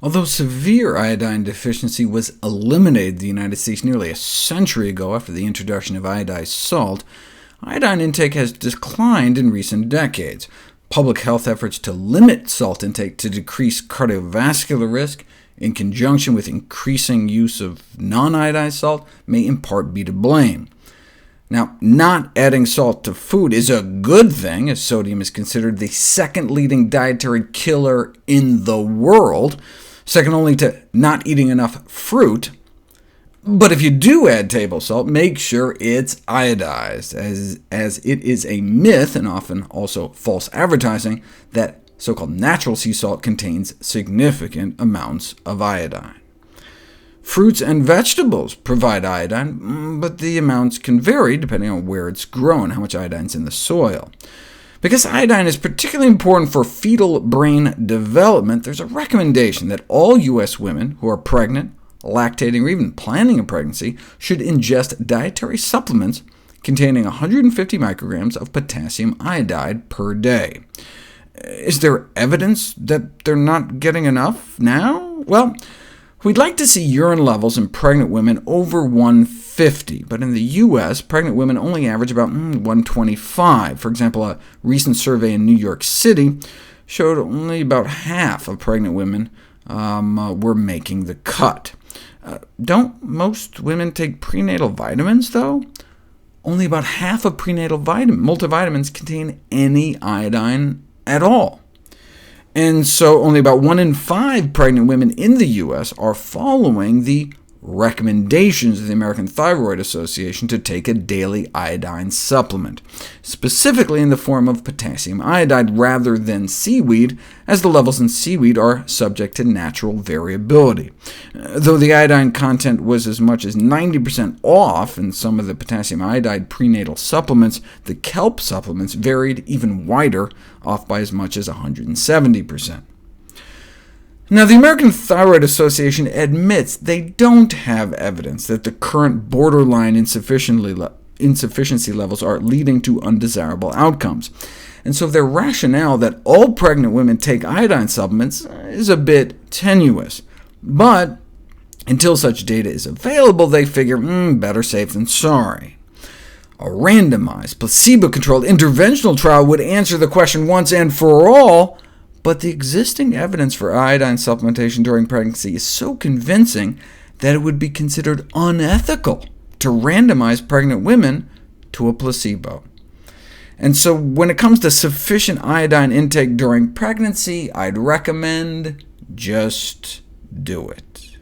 Although severe iodine deficiency was eliminated in the United States nearly a century ago after the introduction of iodized salt, iodine intake has declined in recent decades. Public health efforts to limit salt intake to decrease cardiovascular risk, in conjunction with increasing use of non-iodized salt, may in part be to blame. Now, not adding salt to food is a good thing, as sodium is considered the second leading dietary killer in the world, second only to not eating enough fruit. But if you do add table salt, make sure it's iodized, as it is a myth, and often also false advertising, that so-called natural sea salt contains significant amounts of iodine. Fruits and vegetables provide iodine, but the amounts can vary depending on where it's grown, how much iodine is in the soil. Because iodine is particularly important for fetal brain development, there's a recommendation that all U.S. women who are pregnant, lactating, or even planning a pregnancy should ingest dietary supplements containing 150 micrograms of potassium iodide per day. Is there evidence that they're not getting enough now? Well, we'd like to see urine levels in pregnant women over 150, but in the U.S., pregnant women only average about 125. For example, a recent survey in New York City showed only about half of pregnant women were making the cut. Don't most women take prenatal vitamins, though? Only about half of prenatal multivitamins contain any iodine at all. And so only about 1 in 5 pregnant women in the U.S. are following the recommendations of the American Thyroid Association to take a daily iodine supplement, specifically in the form of potassium iodide rather than seaweed, as the levels in seaweed are subject to natural variability. Though the iodine content was as much as 90% off in some of the potassium iodide prenatal supplements, the kelp supplements varied even wider, off by as much as 170%. Now, the American Thyroid Association admits they don't have evidence that the current borderline insufficiency levels are leading to undesirable outcomes, and so their rationale that all pregnant women take iodine supplements is a bit tenuous. But until such data is available, they figure, better safe than sorry. A randomized, placebo-controlled interventional trial would answer the question once and for all, but the existing evidence for iodine supplementation during pregnancy is so convincing that it would be considered unethical to randomize pregnant women to a placebo. And so when it comes to sufficient iodine intake during pregnancy, I'd recommend just do it.